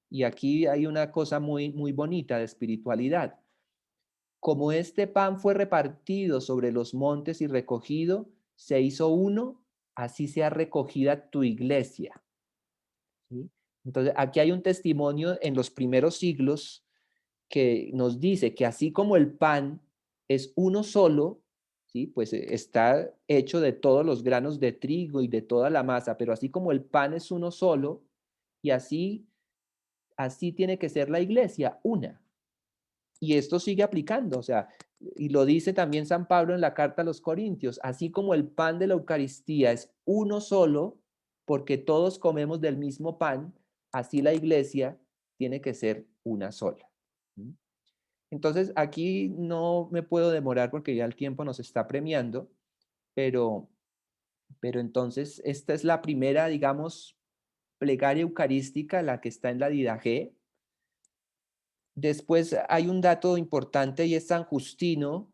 Y aquí hay una cosa muy, muy bonita de espiritualidad. Como este pan fue repartido sobre los montes y recogido, se hizo uno, así sea recogida tu iglesia. ¿Sí? Entonces, aquí hay un testimonio en los primeros siglos que nos dice que así como el pan es uno solo, ¿sí? Pues está hecho de todos los granos de trigo y de toda la masa, pero así como el pan es uno solo, y así tiene que ser la iglesia, una. Y esto sigue aplicando, o sea, y lo dice también San Pablo en la carta a los Corintios, así como el pan de la Eucaristía es uno solo, porque todos comemos del mismo pan, así la iglesia tiene que ser una sola. Entonces, aquí no me puedo demorar porque ya el tiempo nos está premiando, pero, pero entonces esta es la primera, digamos, plegaria eucarística, la que está en la Didaché. Después hay un dato importante y es San Justino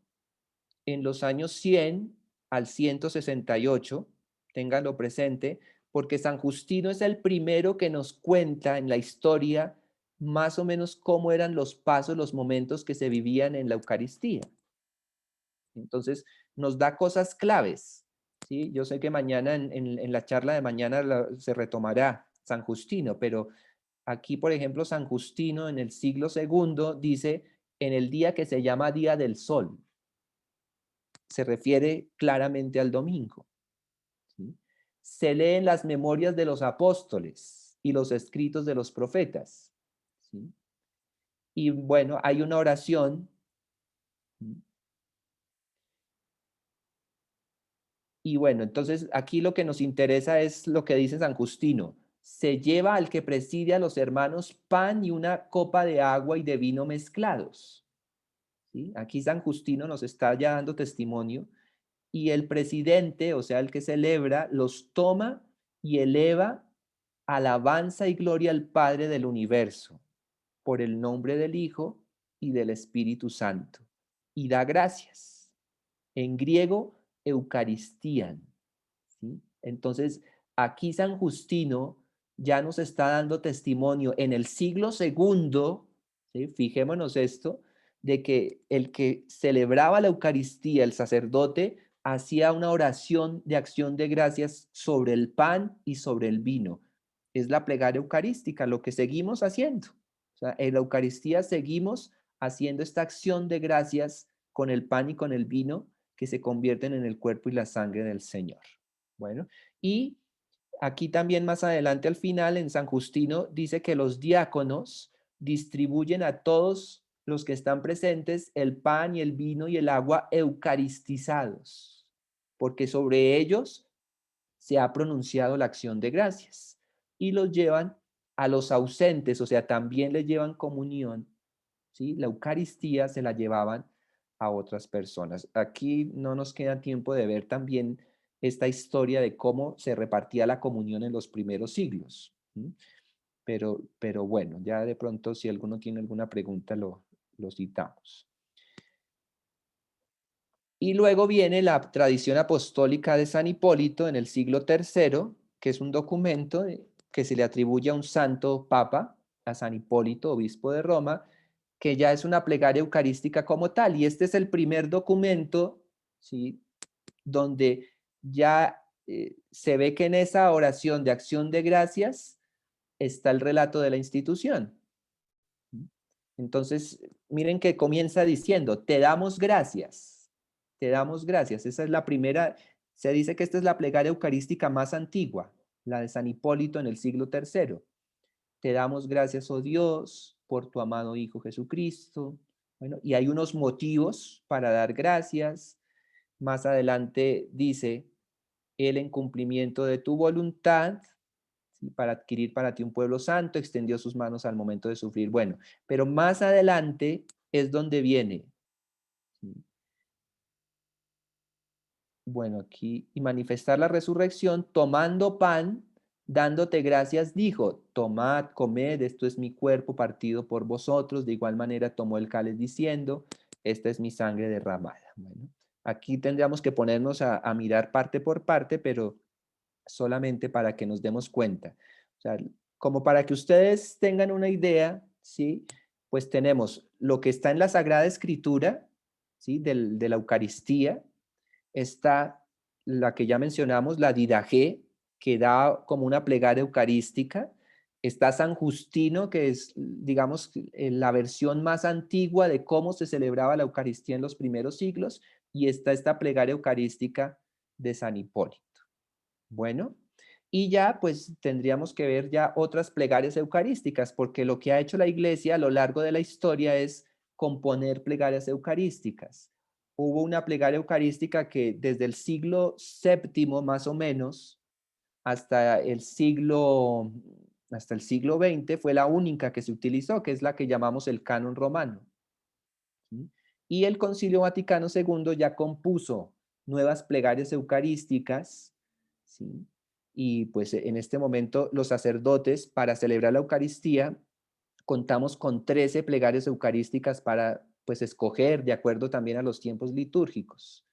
en los años 100 al 168, ténganlo presente, porque San Justino es el primero que nos cuenta en la historia más o menos cómo eran los pasos, los momentos que se vivían en la Eucaristía. Entonces, nos da cosas claves. ¿Sí? Yo sé que mañana, en la charla de mañana, se retomará San Justino, pero aquí, por ejemplo, San Justino en el siglo segundo dice, en el día que se llama Día del Sol, se refiere claramente al domingo. ¿Sí? Se leen las memorias de los apóstoles y los escritos de los profetas. ¿Sí? Y bueno, hay una oración. Y bueno, entonces aquí lo que nos interesa es lo que dice San Justino. Se lleva al que preside a los hermanos pan y una copa de agua y de vino mezclados. ¿sí? Aquí San Justino nos está ya dando testimonio y el presidente, o sea, el que celebra, los toma y eleva alabanza y gloria al Padre del universo por el nombre del Hijo y del Espíritu Santo y da gracias. En griego, Eucaristían. ¿Sí? Entonces, aquí San Justino ya nos está dando testimonio en el siglo segundo, ¿sí? Fijémonos esto, de que el que celebraba la Eucaristía, el sacerdote, hacía una oración de acción de gracias sobre el pan y sobre el vino. Es la plegaria eucarística, lo que seguimos haciendo. O sea, en la Eucaristía seguimos haciendo esta acción de gracias con el pan y con el vino que se convierten en el cuerpo y la sangre del Señor. Bueno, y aquí también más adelante al final en San Justino dice que los diáconos distribuyen a todos los que están presentes el pan y el vino y el agua eucaristizados, porque sobre ellos se ha pronunciado la acción de gracias y los llevan a los ausentes, o sea, también les llevan comunión, ¿sí? La Eucaristía se la llevaban a otras personas. Aquí no nos queda tiempo de ver también esta historia de cómo se repartía la comunión en los primeros siglos. ¿Sí? Pero bueno, ya de pronto si alguno tiene alguna pregunta lo citamos. Y luego viene la tradición apostólica de San Hipólito en el siglo III, que es un documento que se le atribuye a un santo papa, a San Hipólito, obispo de Roma, que ya es una plegaria eucarística como tal. Y este es el primer documento, ¿sí? Donde ya se ve que en esa oración de acción de gracias está el relato de la institución. Entonces, miren que comienza diciendo, te damos gracias, te damos gracias. Esa es la primera, se dice que esta es la plegaria eucarística más antigua, la de San Hipólito en el siglo III. Te damos gracias, oh Dios, por tu amado Hijo Jesucristo. Bueno, y hay unos motivos para dar gracias. Más adelante dice, Él en cumplimiento de tu voluntad, ¿sí? Para adquirir para ti un pueblo santo, extendió sus manos al momento de sufrir. Bueno, pero más adelante es donde viene. ¿Sí? Bueno, aquí, y manifestar la resurrección, tomando pan, dándote gracias, dijo, tomad, comed, esto es mi cuerpo partido por vosotros. De igual manera tomó el cáliz diciendo, esta es mi sangre derramada. Bueno, aquí tendríamos que ponernos a mirar parte por parte, pero solamente para que nos demos cuenta. O sea, como para que ustedes tengan una idea, ¿sí? Pues tenemos lo que está en la Sagrada Escritura, ¿sí? De la Eucaristía, está la que ya mencionamos, la Didaché, que da como una plegaria eucarística. Está San Justino, que es, digamos, la versión más antigua de cómo se celebraba la Eucaristía en los primeros siglos. Y está esta plegaria eucarística de San Hipólito. Bueno, y ya pues tendríamos que ver ya otras plegarias eucarísticas, porque lo que ha hecho la iglesia a lo largo de la historia es componer plegarias eucarísticas. Hubo una plegaria eucarística que desde el siglo séptimo más o menos hasta el siglo XX fue la única que se utilizó, que es la que llamamos el canon romano. ¿Sí? Y el Concilio Vaticano II ya compuso nuevas plegarias eucarísticas, ¿sí? Y pues en este momento los sacerdotes para celebrar la Eucaristía contamos con 13 plegarias eucarísticas para pues escoger de acuerdo también a los tiempos litúrgicos,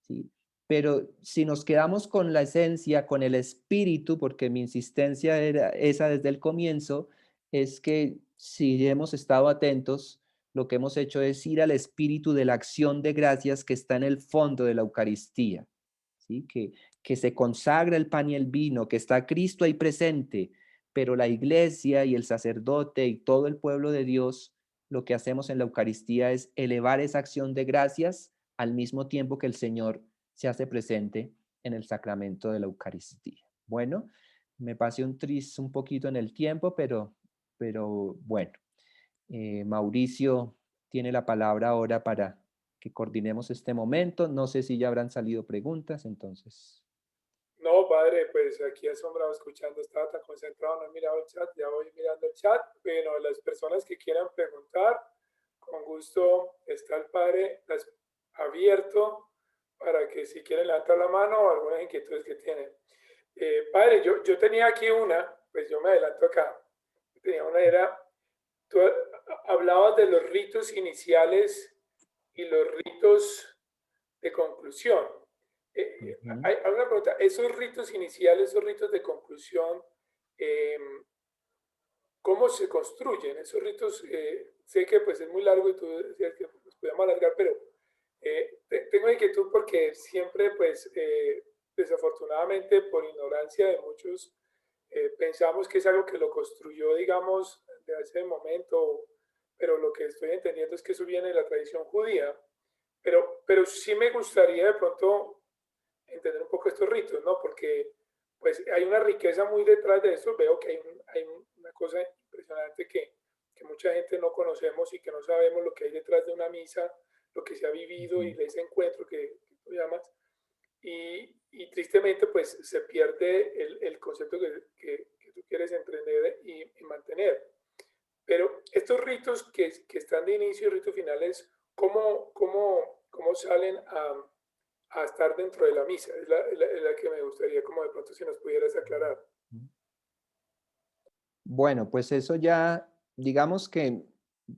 ¿sí? Pero si nos quedamos con la esencia, con el espíritu, porque mi insistencia era esa desde el comienzo, es que si hemos estado atentos, lo que hemos hecho es ir al espíritu de la acción de gracias que está en el fondo de la Eucaristía, ¿sí? Que se consagra el pan y el vino, que está Cristo ahí presente, pero la iglesia y el sacerdote y todo el pueblo de Dios, lo que hacemos en la Eucaristía es elevar esa acción de gracias al mismo tiempo que el Señor se hace presente en el sacramento de la Eucaristía. Bueno, me pasé un poquito en el tiempo, pero bueno, Mauricio tiene la palabra ahora para que coordinemos este momento. No sé si ya habrán salido preguntas, entonces. No, padre, pues aquí asombrado escuchando, estaba tan concentrado, no he mirado el chat, ya voy mirando el chat. Bueno, las personas que quieran preguntar, con gusto está el Padre abierto para que si quieren levantar la mano o algunas inquietudes que tienen. Padre, yo tenía aquí una, pues yo me adelanto acá. Tenía una, era, tú hablabas de los ritos iniciales y los ritos de conclusión. Ujú. Hay una pregunta, esos ritos iniciales, esos ritos de conclusión, eh, ¿cómo se construyen esos ritos? Sé que pues es muy largo y tú decías que nos podemos alargar, pero tengo inquietud porque siempre pues desafortunadamente por ignorancia de muchos pensamos que es algo que lo construyó digamos de hace momento, pero lo que estoy entendiendo es que eso viene de la tradición judía, pero sí me gustaría de pronto entender un poco estos ritos, ¿no? Porque pues hay una riqueza muy detrás de eso, veo que hay una cosa impresionante que mucha gente no conocemos y que no sabemos lo que hay detrás de una misa, lo que se ha vivido y Ujú. ese encuentro que tú llamas, y tristemente pues se pierde el concepto que tú quieres emprender y mantener. Pero estos ritos que están de inicio y ritos finales, ¿cómo salen a estar dentro de la misa? Es la que me gustaría, como de pronto si nos pudieras aclarar. Bueno, pues eso ya, digamos que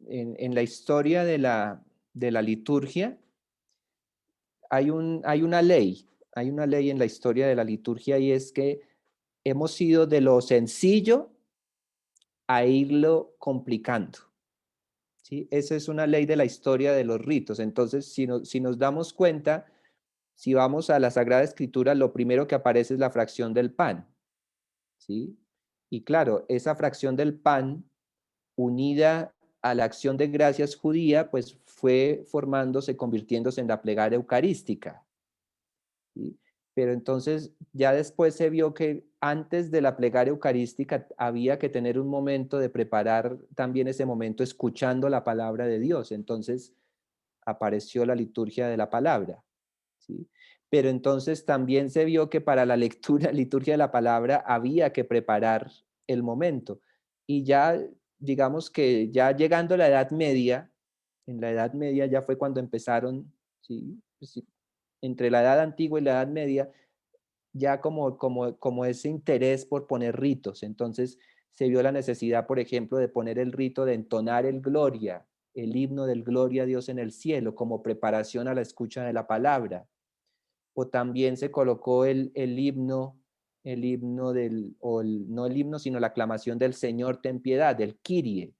en la historia de la liturgia hay una ley en la historia de la liturgia y es que hemos ido de lo sencillo a irlo complicando, ¿sí? Esa es una ley de la historia de los ritos. Entonces, si nos damos cuenta, si vamos a la Sagrada Escritura, lo primero que aparece es la fracción del pan, ¿sí? Y claro, esa fracción del pan unida a la acción de gracias judía, pues fue formándose, convirtiéndose en la plegaria eucarística, ¿sí? Pero entonces ya después se vio que antes de la plegaria eucarística había que tener un momento de preparar también ese momento escuchando la palabra de Dios. Entonces apareció la liturgia de la palabra, ¿sí? Pero entonces también se vio que para la lectura, liturgia de la palabra había que preparar el momento. Y ya, digamos que ya llegando a la Edad Media, en la Edad Media ya fue cuando empezaron, ¿sí? Pues sí, entre la Edad Antigua y la Edad Media, ya como ese interés por poner ritos. Entonces se vio la necesidad, por ejemplo, de poner el rito de entonar el Gloria, el himno del Gloria a Dios en el cielo, como preparación a la escucha de la palabra. O también se colocó el himno no el himno, sino la aclamación del Señor ten piedad, del Kyrie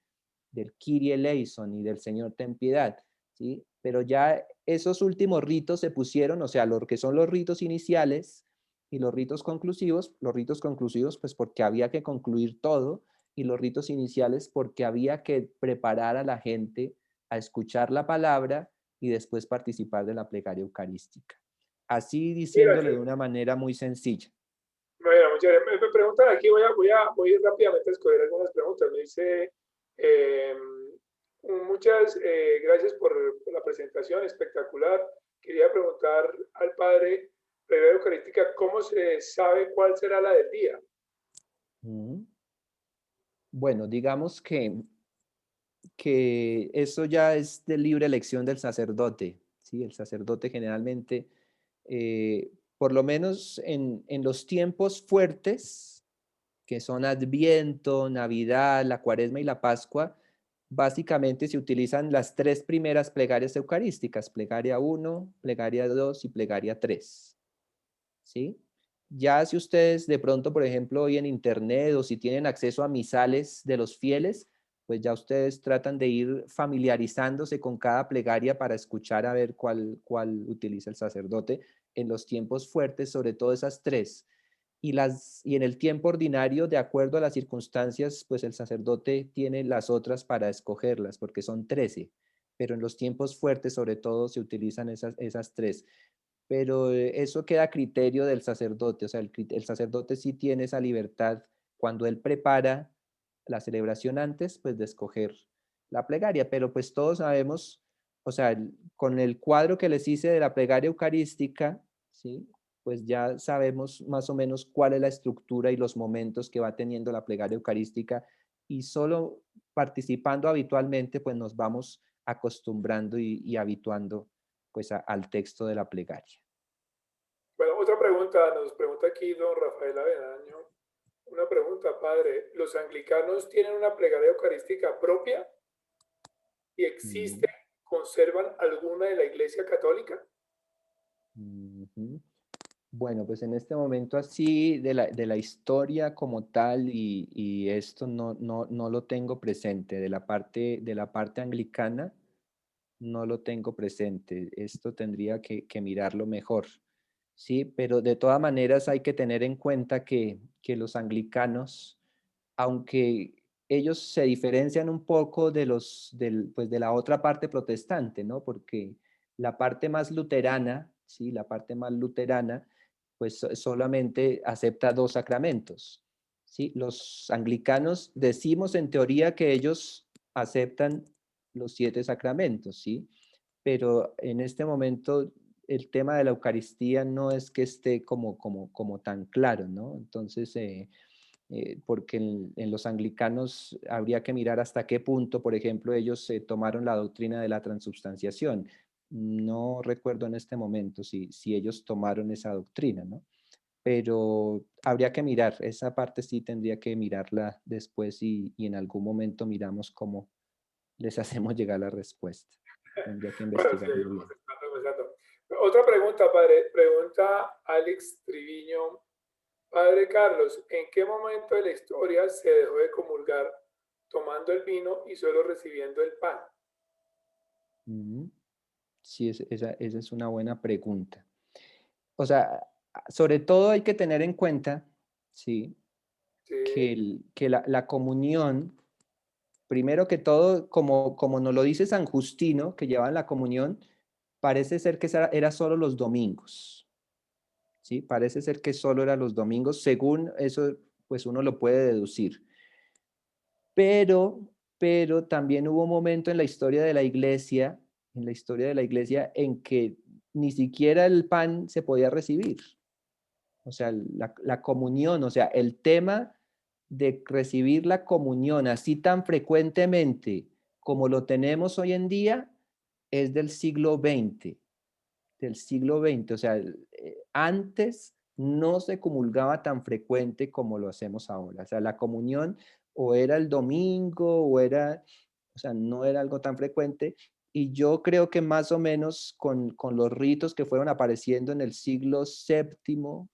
eleison y del Señor ten piedad, ¿sí? Pero ya esos últimos ritos se pusieron, o sea, lo que son los ritos iniciales y los ritos conclusivos pues porque había que concluir todo y los ritos iniciales porque había que preparar a la gente a escuchar la palabra y después participar de la plegaria eucarística. Así Sí, diciéndole de gracias. una manera muy sencilla. Bueno, muchas gracias. Me preguntan aquí, voy a ir rápidamente a escoger algunas preguntas. Me dice, eh, muchas gracias por la presentación, espectacular. Quería preguntar al padre, Plegaria Eucarística, ¿cómo se sabe cuál será la del día? Mm. Bueno, digamos que eso ya es de libre elección del sacerdote, ¿sí? El sacerdote generalmente, por lo menos en los tiempos fuertes, que son Adviento, Navidad, la Cuaresma y la Pascua, básicamente se utilizan las tres primeras plegarias eucarísticas, plegaria uno, plegaria 2 y plegaria 3, ¿sí? Ya si ustedes de pronto, por ejemplo, hoy en internet o si tienen acceso a misales de los fieles, pues ya ustedes tratan de ir familiarizándose con cada plegaria para escuchar a ver cuál utiliza el sacerdote en los tiempos fuertes, sobre todo esas tres. Y en el tiempo ordinario, de acuerdo a las circunstancias, pues el sacerdote tiene las otras para escogerlas, porque son 13, pero en los tiempos fuertes, sobre todo, se utilizan esas tres. Pero eso queda a criterio del sacerdote, o sea, el sacerdote sí tiene esa libertad cuando él prepara la celebración antes, pues de escoger la plegaria, pero pues todos sabemos, o sea, con el cuadro que les hice de la plegaria eucarística, ¿sí? Pues ya sabemos más o menos cuál es la estructura y los momentos que va teniendo la plegaria eucarística y solo participando habitualmente, pues nos vamos acostumbrando y habituando pues al texto de la plegaria. Bueno, otra pregunta, nos pregunta aquí don Rafael Avedaño. Una pregunta, padre. ¿Los anglicanos tienen una plegaria eucarística propia y existe, Mm, conservan alguna de la Iglesia Católica? ujú. Bueno, pues en este momento así de la historia como tal y esto no lo tengo presente. De la parte anglicana no lo tengo presente. Esto tendría que mirarlo mejor. Sí, pero de todas maneras hay que tener en cuenta que los anglicanos, aunque ellos se diferencian un poco pues de la otra parte protestante, ¿no? Porque la parte más luterana, ¿sí? La parte más luterana, pues solamente acepta 2 sacramentos, ¿sí? Los anglicanos decimos en teoría que ellos aceptan los 7 sacramentos, ¿sí? Pero en este momento el tema de la Eucaristía no es que esté como tan claro, ¿no? Entonces, porque en los anglicanos habría que mirar hasta qué punto, por ejemplo, ellos tomaron la doctrina de la transubstanciación. No recuerdo en este momento si ellos tomaron esa doctrina, ¿no? Pero habría que mirar, esa parte sí tendría que mirarla después y en algún momento miramos cómo les hacemos llegar la respuesta. Tendría que Bueno, sí, investigarlo vamos bien. estando empezando. Otra pregunta, padre. Pregunta Alex Triviño. Padre Carlos, ¿en qué momento de la historia se dejó de comulgar tomando el vino y solo recibiendo el pan? Ujú. Sí, esa es una buena pregunta. O sea, sobre todo hay que tener en cuenta, sí, Sí, que la comunión, primero que todo, como nos lo dice San Justino, que lleva la comunión, parece ser que era solo los domingos, ¿sí? Parece ser que solo era los domingos, según eso, pues uno lo puede deducir. Pero, pero también hubo un momento en la historia de la iglesia, en que ni siquiera el pan se podía recibir. O sea, la comunión, o sea, el tema de recibir la comunión así tan frecuentemente como lo tenemos hoy en día es del siglo XX. O sea, antes no se comulgaba tan frecuente como lo hacemos ahora. O sea, la comunión o era el domingo o sea, no era algo tan frecuente. Y yo creo que más o menos con los ritos que fueron apareciendo en el siglo séptimo,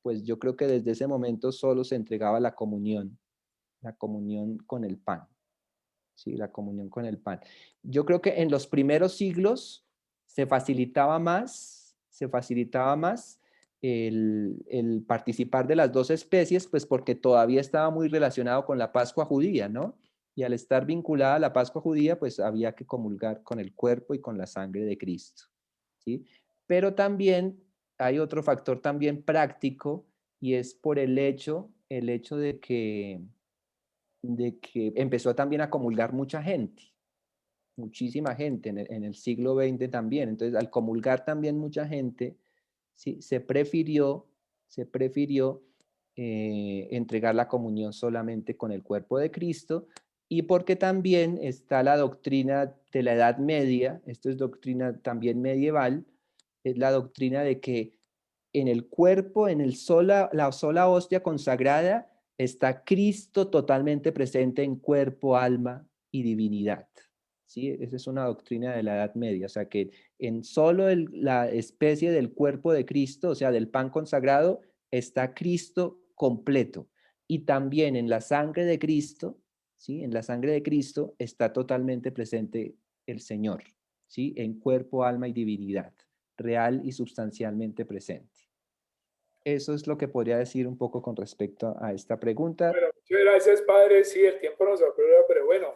pues yo creo que desde ese momento solo se entregaba la comunión con el pan. Sí, la comunión con el pan. Yo creo que en los primeros siglos se facilitaba más el participar de las 2 especies, pues porque todavía estaba muy relacionado con la Pascua judía, ¿no? Y al estar vinculada a la Pascua judía, pues había que comulgar con el cuerpo y con la sangre de Cristo, ¿sí? Pero también hay otro factor también práctico y es por el hecho de que empezó también a comulgar mucha gente, muchísima gente en el siglo XX también. Entonces, al comulgar también mucha gente, sí, se prefirió entregar la comunión solamente con el cuerpo de Cristo y porque también está la doctrina de la Edad Media, esto es doctrina también medieval, es la doctrina de que en el cuerpo, la sola hostia consagrada, está Cristo totalmente presente en cuerpo, alma y divinidad. ¿Sí? Esa es una doctrina de la Edad Media, o sea que en solo la especie del cuerpo de Cristo, o sea, del pan consagrado, está Cristo completo. Y también en la sangre de Cristo, ¿sí? En la sangre de Cristo está totalmente presente el Señor, ¿sí? En cuerpo, alma y divinidad, real y sustancialmente presente. Eso es lo que podría decir un poco con respecto a esta pregunta. bueno, muchas gracias, padre. Sí, el tiempo nos apura, pero bueno,